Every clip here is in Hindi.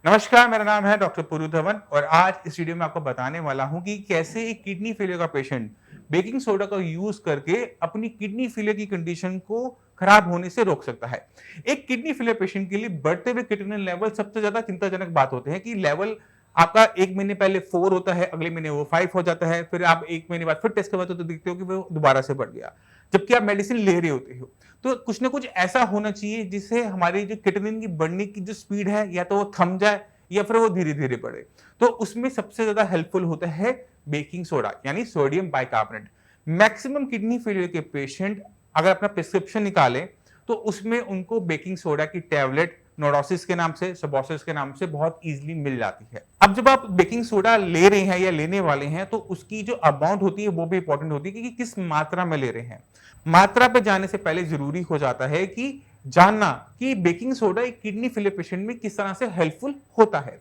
नमस्कार, मेरा नाम है डॉक्टर पुरु धवन और आज इस वीडियो में आपको बताने वाला हूं कि कैसे एक किडनी फेलियर का पेशेंट बेकिंग सोडा का यूज करके अपनी किडनी फेलियर की कंडीशन को खराब होने से रोक सकता है। एक किडनी फेलियर पेशेंट के लिए बढ़ते हुए क्रिएटिनिन लेवल सबसे ज्यादा चिंताजनक बात होते हैं कि लेवल आपका 1 महीने पहले 4 होता है, अगले महीने वो 5 हो जाता है, फिर आप 1 महीने बाद फिर टेस्ट करवाते हो तो देखते हो कि वो दोबारा से बढ़ गया, जबकि आप मेडिसिन ले रहे होते हो। तो कुछ ना कुछ ऐसा होना चाहिए जिससे हमारी जो क्रिएटिनिन की बढ़ने की जो स्पीड है या तो वो थम जाए या फिर वो धीरे-धीरे बढ़े। तो उसमें सबसे ज़्यादा हेल्पफुल होता है बेकिंग सोडा यानी sodium bicarbonate. Maximum kidney failure के पेशेंट अगर अपना प्रिस्क्रिप्शन निकालें तो उसमें उनको बेकिंग सोडा की टैबलेट नोडोसिस के नाम से, सबोसिस के नाम से बहुत ईज़िली मिल जाती है। अब जब आप बेकिंग सोडा ले रहे हैं या लेने वाले हैं तो उसकी जो अमाउंट होती है वो भी इंपॉर्टेंट होती है कि किस मात्रा में ले रहे हैं। मात्रा पे जाने से पहले ज़रूरी हो जाता है कि जानना कि बेकिंग सोडा एक किडनी फेलियर पेशेंट में किस तरह से हेल्पफुल होता है।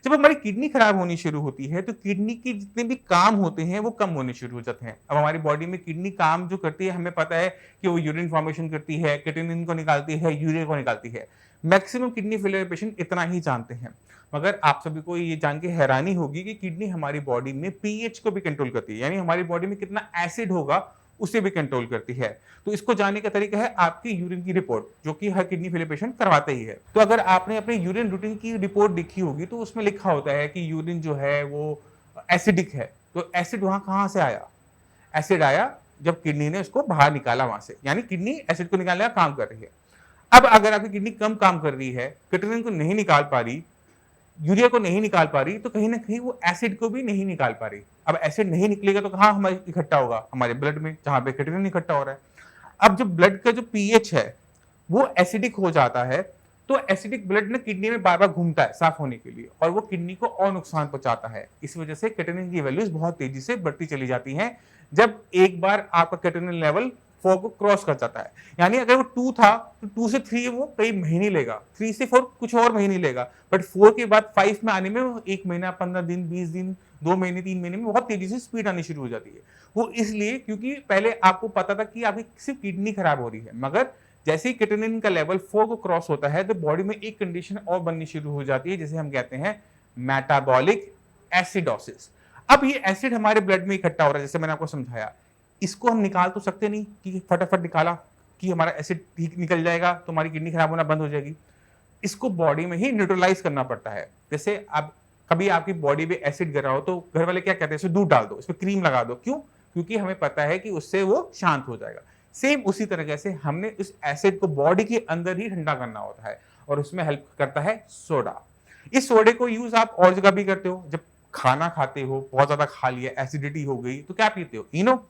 जब हमारी किडनी खराब होनी शुरू होती है तो किडनी के जितने भी काम होते हैं वो कम होने शुरू हो जाते हैं। अब हमारी बॉडी में किडनी काम जो करती है हमें पता है कि वो यूरिन फॉर्मेशन करती है, क्रिएटिनिन को निकालती है, यूरिया को निकालती है। मैक्सिमम किडनी फेलियर पेशेंट इतना ही जानते हैं। मगर आप सभी को ये जान के हैरानी होगी कि किडनी हमारी बॉडी में पीएच को भी कंट्रोल करती है, यानी हमारी बॉडी में कितना एसिड होगा उसे भी कंट्रोल करती है। तो इसको जानने का तरीका है आपकी यूरिन की रिपोर्ट, जो कि हर किडनी फेलियर पेशेंट करवाते ही है। तो अगर आपने अपने यूरिन रूटीन की रिपोर्ट देखी होगी तो उसमें लिखा होता है कि यूरिन जो है वो एसिडिक है। तो एसिड वहां कहां से आया? एसिड आया जब किडनी ने उसको बाहर निकाला वहां से, यानी किडनी एसिड को निकालने का काम कर रही है। अब अगर आपकी किडनी कम काम कर रही है, क्रिएटिनिन को नहीं निकाल पा रही, यूरिया को नहीं निकाल पा रही, तो कहीं न कहीं वो एसिड को भी नहीं निकाल पा रही। अब एसिड नहीं निकलेगा तो कहाँ हमारे इकट्ठा होगा? हमारे ब्लड में, जहाँ पे क्रिएटिनिन इकट्ठा हो रहा है। अब जब ब्लड का जो पीएच है, वो एसिडिक हो जाता है, तो एसिडिक ब्लड ना किडनी में बार-बार घूमता है साफ होने के लिए और वो किडनी को और नुकसान पहुँचाता है। इस वजह से क्रिएटिनिन की वैल्यूज़ बहुत तेज़ी से बढ़ती चली जाती हैं, जब एक बार आपका क्रिएटिनिन लेवल 4 को क्रॉस कर जाता है। यानी अगर वो 2 था, तो 2 से 3 वो कई महीने लेगा, 3 से 4 कुछ और महीने लेगा, बट 4 के बाद 5 में आने में वो 1 महीना, 15 दिन, 20 दिन, 2 महीने, 3 महीने में बहुत तेज़ी से स्पीड आनी शुरू हो जाती है। वो इसलिए क्योंकि पहले आपको पता था कि आपकी सिर्फ़ किडनी खराब हो रही है, मगर जैसे ही क्रिएटिनिन का लेवल 4 को क्रॉस होता है, तो बॉडी में एक कंडीशन और बननी शुरू हो जाती है, जिसे हम कहते हैं मेटाबॉलिक एसिडोसिस। अब ये एसिड हमारे ब्लड में इकट्ठा हो रहा है, जैसे मैंने आपको समझाया। इसको हम निकाल तो सकते नहीं कि फटाफट निकाला कि हमारा एसिड ठीक निकल जाएगा तो हमारी किडनी खराब होना बंद हो जाएगी। इसको बॉडी में ही न्यूट्रलाइज करना पड़ता है। जैसे अब कभी आपकी बॉडी में एसिड गिरा हो तो घर वाले क्या कहते हैं, इसमें दूध डाल दो, इसमें क्रीम लगा दो। क्यों? क्योंकि हमें पता है कि उससे वो शांत हो जाएगा। सेम उसी तरीके से हमने इस एसिड को बॉडी के अंदर ही ठंडा करना होता है और उसमें हेल्प करता है सोडा। इस सोडे को यूज आप और जगह भी करते हो। जब खाना खाते हो, बहुत ज्यादा खा लिया, एसिडिटी हो गई, तो क्या पीते हो? इनो।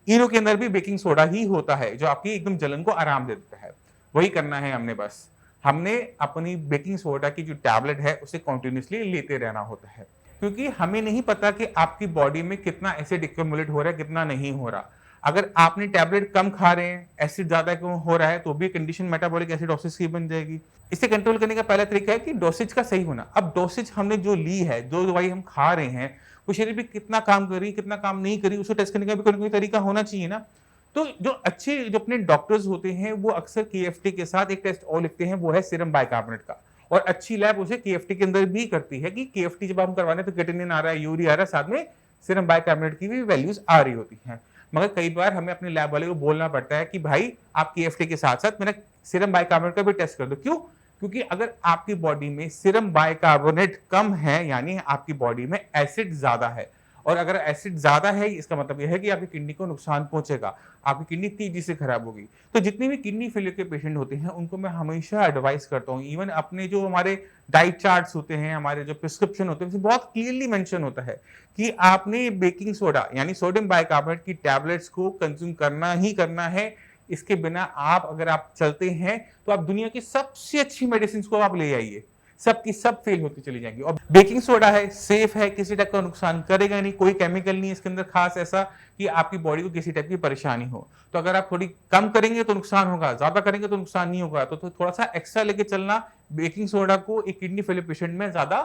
इनो के अंदर भी बेकिंग सोडा ही होता है जो आपकी एकदम जलन को आराम दे देता है। वही करना है हमने बस। हमने अपनी बेकिंग सोडा की जो टैबलेट है उसे कंटिन्यूअसली लेते रहना होता है। क्योंकि हमें नहीं पता कि आपकी बॉडी में कितना एसिड एक्युमुलेट हो रहा है, कितना नहीं हो रहा। अगर आपने टैबलेट कम खा रहे हैं, एसिड ज्यादा क्यों हो रहा है, तो भी कंडीशन मेटाबॉलिक एसिडोसिस की बन जाएगी। इसे कंट्रोल करने का पहला तरीका है कि डोसेज का सही होना। अब डोसेज हमने जो ली है, जो दवाई हम खा रहे हैं, वो शरीर पे कितना काम कर रही है, कितना काम नहीं कर रही, उसको टेस्ट करने का भी कोई ना कोई तरीका होना चाहिए ना। तो जो अच्छे जो अपने डॉक्टर्स होते हैं वो अक्सर केएफटी के साथ एक टेस्ट और लिखते हैं, वो है सीरम बाइकार्बोनेट का। और अच्छी लैब उसे केएफटी के अंदर भी करती है कि केएफटी जब हम करवाने तो क्रिएटिनिन आ रहा है, यूरिया आ रहा है, साथ में सीरम बाइकार्बोनेट की भी वैल्यूज आ रही होती हैं। मगर कई बार हमें अपने लैब वाले को बोलना पड़ता है कि भाई आप केएफटी के साथ साथ मेरा सीरम बाइकार्बोनेट का भी टेस्ट कर दो। क्यों? क्योंकि अगर आपकी बॉडी में सीरम बाइकार्बोनेट कम है, यानी आपकी बॉडी में एसिड ज्यादा है, और अगर एसिड ज्यादा है इसका मतलब यह है कि आपकी किडनी को नुकसान पहुंचेगा, आपकी किडनी तेजी से खराब होगी। तो जितने भी किडनी फेलियर के पेशेंट होते हैं उनको मैं हमेशा एडवाइस करता हूँ, इवन अपने जो हमारे डाइट चार्ट्स होते हैं, हमारे जो प्रिस्क्रिप्शन होते हैं, उसमें बहुत क्लियरली मेंशन होता है कि आपने बेकिंग सोडा यानी सोडियम बाइकार्बोनेट की टैबलेट्स को कंज्यूम करना ही करना है। इसके बिना आप अगर आप चलते हैं तो आप दुनिया की सबसे अच्छी मेडिसिन को आप ले आइए, सबकी सब फेल होती चली जाएंगी। और बेकिंग सोडा है, सेफ है, किसी टाइप का नुकसान करेगा नहीं, कोई केमिकल नहीं है इसके अंदर खास ऐसा कि आपकी बॉडी को किसी टाइप की परेशानी हो। तो अगर आप थोड़ी कम करेंगे तो नुकसान होगा, ज्यादा करेंगे तो नुकसान नहीं होगा। तो थोड़ा सा एक्स्ट्रा लेके चलना बेकिंग सोडा को एक किडनी फेलियर पेशेंट में ज्यादा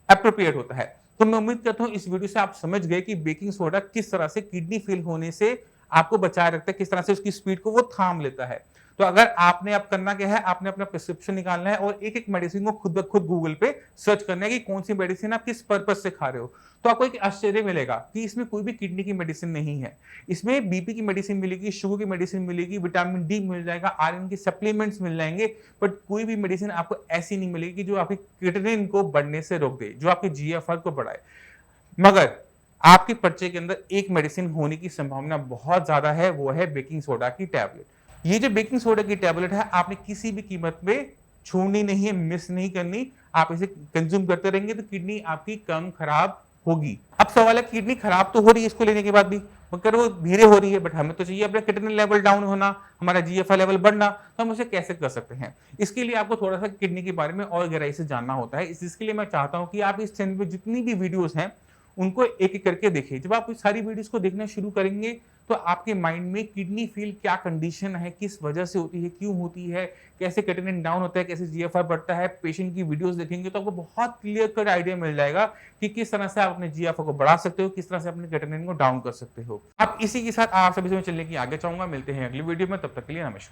अप्रोप्रिएट होता है। तो मैं उम्मीद करता हूं इस वीडियो से आप समझ गए कि बेकिंग सोडा किस तरह से किडनी फेल होने से आपको बचाए रखता है, किस तरह से उसकी स्पीड को वो थाम लेता है। तो अगर आपने अब करना क्या है, आपने अपना प्रिस्क्रिप्शन निकालना है और एक-एक मेडिसिन को खुद ब खुद गूगल पे सर्च करना है कि कौन सी मेडिसिन आप किस पर्पज से खा रहे हो। तो आपको एक आश्चर्य मिलेगा कि इसमें कोई भी किडनी की मेडिसिन नहीं है। इसमें बीपी की मेडिसिन मिलेगी, शुगर की मेडिसिन मिलेगी, विटामिन डी मिल जाएगा, आयरन के सप्लीमेंट्स मिल जाएंगे, बट कोई भी मेडिसिन आपको ऐसी नहीं मिलेगी जो आपकी क्रिएटिनिन को बढ़ने से रोक दे, जो आपके जीएफआर को बढ़ाए। मगर आपके पर्चे के अंदर एक मेडिसिन होने की संभावना बहुत ज्यादा है, वो है बेकिंग सोडा की टैबलेट। ये जो बेकिंग सोडा की टैबलेट है, आपने किसी भी कीमत पे छोड़नी नहीं है, मिस नहीं करनी। आप इसे कंज्यूम करते रहेंगे तो किडनी आपकी कम खराब होगी। अब सवाल है, किडनी खराब तो हो रही है इसको लेने के बाद भी, मगर वो धीरे हो रही है, बट हमें तो चाहिए अपना क्रिएटिनिन लेवल डाउन होना, हमारा जीएफआर लेवल बढ़ना। तो हम उसे कैसे कर सकते हैं? इसके लिए आपको थोड़ा सा किडनी के बारे में और गहराई से जानना होता है। इसके लिए मैं चाहता हूं कि आप इस चैनल पे जितनी भी वीडियोस हैं उनको एक-एक करके देखें। जब आप इस सारी वीडियोस को देखना शुरू करेंगे तो आपके माइंड में किडनी फेल क्या कंडीशन है, किस वजह से होती है, क्यों होती है, कैसे क्रिएटिनिन डाउन होता है, कैसे जीएफआर बढ़ता है, पेशेंट की वीडियोस देखेंगे तो आपको बहुत क्लियर कट आइडिया मिल जाएगा कि किस तरह से आप अपने जीएफआर को बढ़ा सकते हो, किस तरह से अपने क्रिएटिनिन को डाउन कर सकते हो। अब इसी के साथ आप सभी से मैं चलने की आगे चाहूंगा। मिलते हैं अगली वीडियो में, तब तक के लिए नमस्कार।